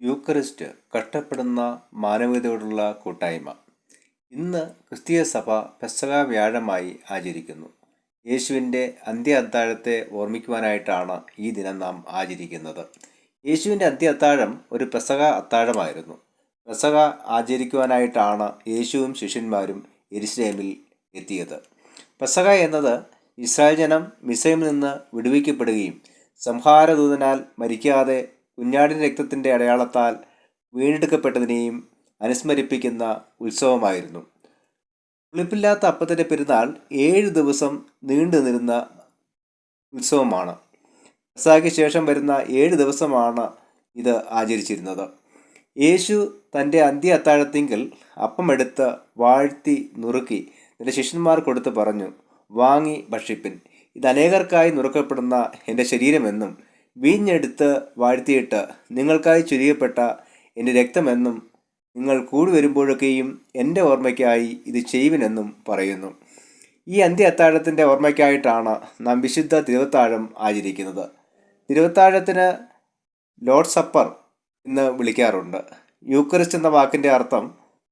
Eucharist കഷ്ടപ്പെടുന്ന മാനവികതയോടുള്ള കൂട്ടായ്മ. ഇന്ന് ക്രിസ്തീയ സഭ പെസഹ വ്യാഴമായി ആചരിക്കുന്നു. യേശുവിൻ്റെ അന്ത്യ അത്താഴത്തെ ഓർമ്മിക്കുവാനായിട്ടാണ് ഈ ദിനം നാം ആചരിക്കുന്നത്. യേശുവിൻ്റെ അന്ത്യ അത്താഴം ഒരു പെസഹ അത്താഴമായിരുന്നു. പെസഹ ആചരിക്കുവാനായിട്ടാണ് യേശുവും ശിഷ്യന്മാരും യെരുശലേമിൽ എത്തിയത്. പെസഹ എന്നത് ഇസ്രായേൽ ജനം മിസ്രൈമിൽ നിന്ന് വിടുവിക്കപ്പെടുകയും സംഹാരദൂതനാൽ മരിക്കാതെ കുഞ്ഞാടിൻ്റെ രക്തത്തിൻ്റെ അടയാളത്താൽ വീണ്ടെടുക്കപ്പെട്ടതിനെയും അനുസ്മരിപ്പിക്കുന്ന ഉത്സവമായിരുന്നു. പുളിപ്പില്ലാത്ത അപ്പത്തിൻ്റെ പെരുന്നാൾ 7 ദിവസം നീണ്ടു നിന്ന ഉത്സവമാണ്. പെസഹയ്ക്ക് ശേഷം വരുന്ന 7 ദിവസമാണ് ഇത് ആചരിച്ചിരുന്നത്. യേശു തൻ്റെ അന്ത്യ അത്താഴത്തിങ്കൽ അപ്പമെടുത്ത് വാഴ്ത്തി നുറുക്കി തൻ്റെ ശിഷ്യന്മാർ കൊടുത്ത് പറഞ്ഞു, വാങ്ങി ഭക്ഷിപ്പിൻ, ഇത് അനേകർക്കായി നുറുക്കപ്പെടുന്ന എൻ്റെ ശരീരമെന്നും വീഞ്ഞെടുത്ത് വാഴ്ത്തിയിട്ട് നിങ്ങൾക്കായി ചുരിയപ്പെട്ട എൻ്റെ രക്തമെന്നും നിങ്ങൾ കൂടി വരുമ്പോഴൊക്കെയും എൻ്റെ ഓർമ്മയ്ക്കായി ഇത് ചെയ്യുവിനെന്നും പറയുന്നു. ഈ അന്ത്യ അത്താഴത്തിൻ്റെ ഓർമ്മയ്ക്കായിട്ടാണ് നാം വിശുദ്ധ തിരുവത്താഴം ആചരിക്കുന്നത്. തിരുവത്താഴത്തിന് ലോർഡ് സപ്പർ എന്ന് വിളിക്കാറുണ്ട്. യൂക്കറിസ്റ്റ് എന്ന വാക്കിൻ്റെ അർത്ഥം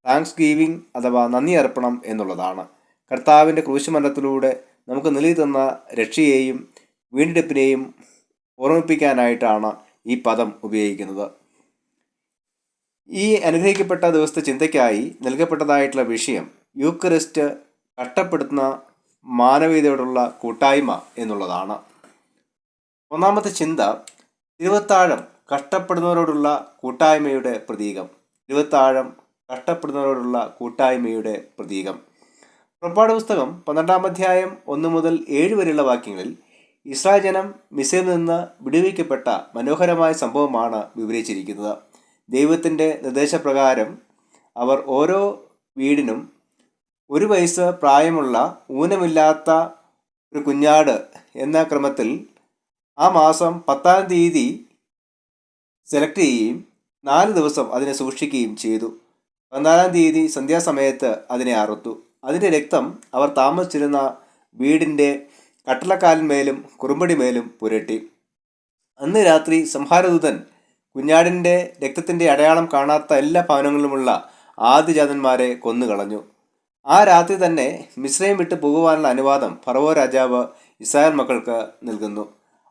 താങ്ക്സ് ഗീവിങ് അഥവാ നന്ദി അർപ്പണം എന്നുള്ളതാണ്. കർത്താവിൻ്റെ ക്രൂശുമരണത്തിലൂടെ നമുക്ക് നൽകി തന്ന രക്ഷയെയും വീണ്ടെടുപ്പിനെയും ഓർമ്മിപ്പിക്കാനായിട്ടാണ് ഈ പദം ഉപയോഗിക്കുന്നത്. ഈ അനുഗ്രഹിക്കപ്പെട്ട ദിവസത്തെ ചിന്തയ്ക്കായി നൽകപ്പെട്ടതായിട്ടുള്ള വിഷയം യൂക്കറിസ്റ്റ് കഷ്ടപ്പെടുത്തുന്ന മാനവികതയോടുള്ള കൂട്ടായ്മ എന്നുള്ളതാണ്. ഒന്നാമത്തെ ചിന്ത, തിരുവത്താഴം കഷ്ടപ്പെടുന്നവരോടുള്ള കൂട്ടായ്മയുടെ പ്രതീകം. തിരുവത്താഴം കഷ്ടപ്പെടുന്നവരോടുള്ള കൂട്ടായ്മയുടെ പ്രതീകം. പുറപ്പാട് പുസ്തകം 12-ാം അധ്യായം 1 മുതൽ 7 വരെയുള്ള വാക്യങ്ങളിൽ ഇസ്രായേൽ ജനം മിസ്രൈമിൽ നിന്ന് വിടുവിക്കപ്പെട്ട മനോഹരമായ സംഭവമാണ് വിവരിച്ചിരിക്കുന്നത്. ദൈവത്തിൻ്റെ നിർദ്ദേശപ്രകാരം അവർ ഓരോ വീടിനും 1 വയസ്സ് പ്രായമുള്ള ഊനമില്ലാത്ത ഒരു കുഞ്ഞാട് എന്ന ക്രമത്തിൽ ആ മാസം 10-ാം തീയതി സെലക്ട് ചെയ്യുകയും 4 ദിവസം അതിനെ സൂക്ഷിക്കുകയും ചെയ്തു. 14-ാം തീയതി സന്ധ്യാസമയത്ത് അതിനെ അറുത്തു. അതിൻ്റെ രക്തം അവർ താമസിച്ചിരുന്ന വീടിൻ്റെ കട്ടളക്കാലിന്മേലും കുറുമ്പടിമേലും പുരട്ടി. അന്ന് രാത്രി സംഹാരദൂതൻ കുഞ്ഞാടിൻ്റെ രക്തത്തിൻ്റെ അടയാളം കാണാത്ത എല്ലാ ഭവനങ്ങളിലുമുള്ള ആദ്യജാതന്മാരെ കൊന്നുകളഞ്ഞു. ആ രാത്രി തന്നെ മിസ്രൈം വിട്ട് പോകുവാനുള്ള അനുവാദം ഫറവോ രാജാവ് ഇസ്രായേൽ മക്കൾക്ക് നൽകുന്നു.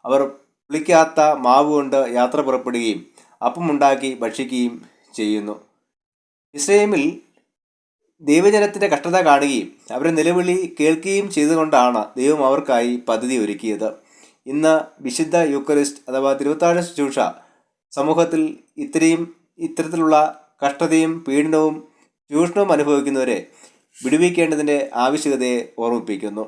അവർ പുളിക്കാത്ത മാവ് കൊണ്ട് യാത്ര പുറപ്പെടുകയും അപ്പമുണ്ടാക്കി ഭക്ഷിക്കുകയും ചെയ്യുന്നു. ഇസ്രൈമിൽ ദൈവജനത്തിൻ്റെ കഷ്ടത കാണുകയും അവരെ നിലവിളി കേൾക്കുകയും ചെയ്തുകൊണ്ടാണ് ദൈവം അവർക്കായി പദ്ധതി ഒരുക്കിയത്. ഇന്ന് വിശുദ്ധ യൂക്കറിസ്റ്റ് അഥവാ തിരുവത്താഴ ശുശ്രൂഷ സമൂഹത്തിൽ ഇത്തരത്തിലുള്ള കഷ്ടതയും പീഡനവും ചൂഷണവും അനുഭവിക്കുന്നവരെ വിടുവിക്കേണ്ടതിൻ്റെ ആവശ്യകതയെ ഓർമ്മിപ്പിക്കുന്നു.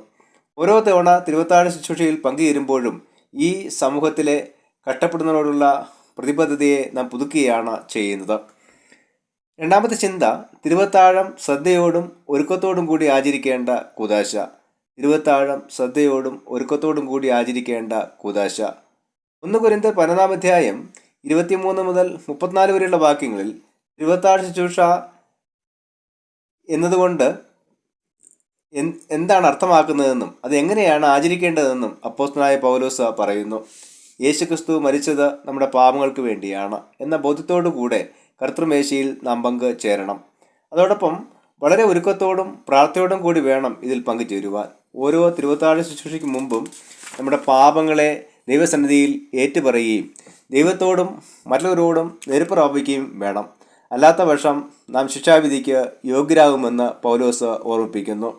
ഓരോ തവണ തിരുവത്താഴ ശുശ്രൂഷയിൽ പങ്കുചേരുമ്പോഴും ഈ സമൂഹത്തിലെ കഷ്ടപ്പെടുന്നവരോടുള്ള പ്രതിബദ്ധതയെ നാം പുതുക്കുകയാണ് ചെയ്യുന്നത്. രണ്ടാമത്തെ ചിന്ത, തിരുവത്താഴം ശ്രദ്ധയോടും ഒരുക്കത്തോടും കൂടി ആചരിക്കേണ്ട കൂദാശ. തിരുവത്താഴം ശ്രദ്ധയോടും ഒരുക്കത്തോടും കൂടി ആചരിക്കേണ്ട കൂദാശ. 1 കൊരിന്ത്യർ 12-ാം അധ്യായം 23 മുതൽ 34 വരെയുള്ള വാക്യങ്ങളിൽ തിരുവത്താഴ ശുശ്രൂഷ എന്നതുകൊണ്ട് എന്താണ് അർത്ഥമാക്കുന്നതെന്നും അത് എങ്ങനെയാണ് ആചരിക്കേണ്ടതെന്നും അപ്പോസ്തലനായ പൗലോസ് പറയുന്നു. യേശുക്രിസ്തു മരിച്ചത് നമ്മുടെ പാപങ്ങൾക്ക് വേണ്ടിയാണ് എന്ന ബോധ്യത്തോടു കൂടെ കർത്തൃമേശയിൽ നാം പങ്ക് ചേരണം. അതോടൊപ്പം വളരെ ഒരുക്കത്തോടും പ്രാർത്ഥനയോടും കൂടി വേണം ഇതിൽ പങ്കുചേരുവാൻ. ഓരോ തിരുവത്താഴ ശുശ്രൂഷയ്ക്ക് മുമ്പും നമ്മുടെ പാപങ്ങളെ ദൈവസന്നിധിയിൽ ഏറ്റുപറയുകയും ദൈവത്തോടും മറ്റുള്ളവരോടും നെരുപ്പ് പ്രാപിക്കുകയും വേണം. അല്ലാത്ത പക്ഷം നാം ശിക്ഷാവിധിക്ക് യോഗ്യരാകുമെന്ന് പൗലോസ് ഓർമ്മിപ്പിക്കുന്നു.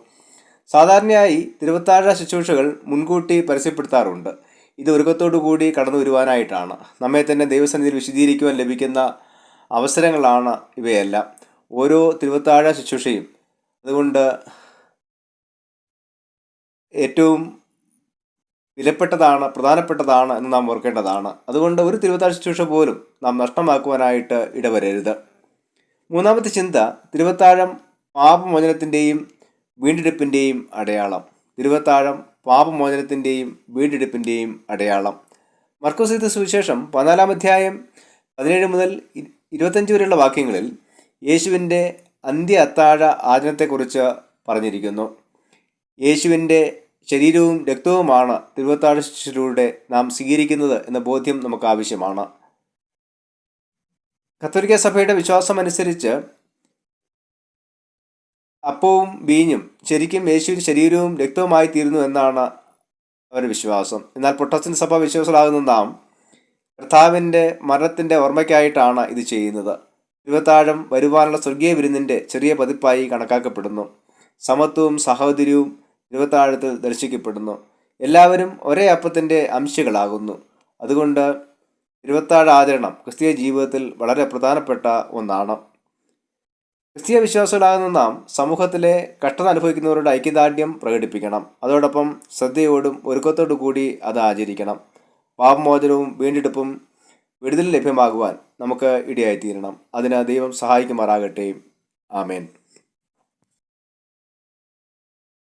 സാധാരണയായി തിരുവത്താഴ ശുശ്രൂഷകൾ മുൻകൂട്ടി പരസ്യപ്പെടുത്താറുണ്ട്. ഇത് ഒരുക്കത്തോടു കൂടി കടന്നു വരുവാനായിട്ടാണ്. നമ്മെ തന്നെ ദൈവസന്നിധിയിൽ വിശദീകരിക്കുവാൻ ലഭിക്കുന്ന അവസരങ്ങളാണ് ഇവയെല്ലാം. ഓരോ തിരുവത്താഴ ശുശ്രൂഷയും അതുകൊണ്ട് ഏറ്റവും വിലപ്പെട്ടതാണ്, പ്രധാനപ്പെട്ടതാണ് എന്ന് നാം ഓർക്കേണ്ടതാണ്. അതുകൊണ്ട് ഒരു തിരുവത്താഴ ശുശ്രൂഷ പോലും നാം നഷ്ടമാക്കുവാനായിട്ട് ഇടവരരുത്. മൂന്നാമത്തെ ചിന്ത, തിരുവത്താഴം പാപമോചനത്തിൻ്റെയും വീണ്ടെടുപ്പിൻ്റെയും അടയാളം. തിരുവത്താഴം പാപമോചനത്തിൻ്റെയും വീണ്ടെടുപ്പിൻ്റെയും അടയാളം. മർക്കോസ് എഴുതിയ സുവിശേഷം 14-ാം അധ്യായം 17 മുതൽ 25 വരെയുള്ള വാക്യങ്ങളിൽ യേശുവിൻ്റെ അന്ത്യ അത്താഴ ആചരണത്തെക്കുറിച്ച് പറഞ്ഞിരിക്കുന്നു. യേശുവിൻ്റെ ശരീരവും രക്തവുമാണ് തിരുവത്താഴ ശുശ്രൂഷയിലൂടെ നാം സ്വീകരിക്കുന്നത് എന്ന ബോധ്യം നമുക്ക് ആവശ്യമാണ്. കത്തോലിക്ക സഭയുടെ വിശ്വാസമനുസരിച്ച് അപ്പവും വീഞ്ഞും ശരിക്കും യേശുവിൻ്റെ ശരീരവും രക്തവുമായി തീരുന്നു എന്നാണ് അവരുടെ വിശ്വാസം. എന്നാൽ പ്രൊട്ടസ്റ്റന്റ് സഭ വിശ്വാസികളാകുന്ന നാം കർത്താവിൻ്റെ മരണത്തിൻ്റെ ഓർമ്മയ്ക്കായിട്ടാണ് ഇത് ചെയ്യുന്നത്. തിരുവത്താഴം വരുവാനുള്ള സ്വർഗീയ വിരുന്നിൻ്റെ ചെറിയ പതിപ്പായി കണക്കാക്കപ്പെടുന്നു. സമത്വവും സഹോദര്യവും തിരുവത്താഴത്തിൽ ദർശിക്കപ്പെടുന്നു. എല്ലാവരും ഒരേ അപ്പത്തിൻ്റെ അംശികളാകുന്നു. അതുകൊണ്ട് തിരുവത്താഴ ആചരണം ക്രിസ്തീയ ജീവിതത്തിൽ വളരെ പ്രധാനപ്പെട്ട ഒന്നാണ്. ക്രിസ്തീയ വിശ്വാസികളാകുന്ന നാം സമൂഹത്തിലെ കഷ്ടത അനുഭവിക്കുന്നവരുടെ ഐക്യദാർഢ്യം പ്രകടിപ്പിക്കണം. അതോടൊപ്പം ശ്രദ്ധയോടും ഒരുക്കത്തോടു കൂടി അത് ആചരിക്കണം. പാപമോചനവും വീണ്ടെടുപ്പും വിടുതൽ ലഭ്യമാകുവാൻ നമുക്ക് ഇടയായിത്തീരണം. അതിന് ദൈവം സഹായിക്കുമാറാകട്ടെ. ആമേൻ.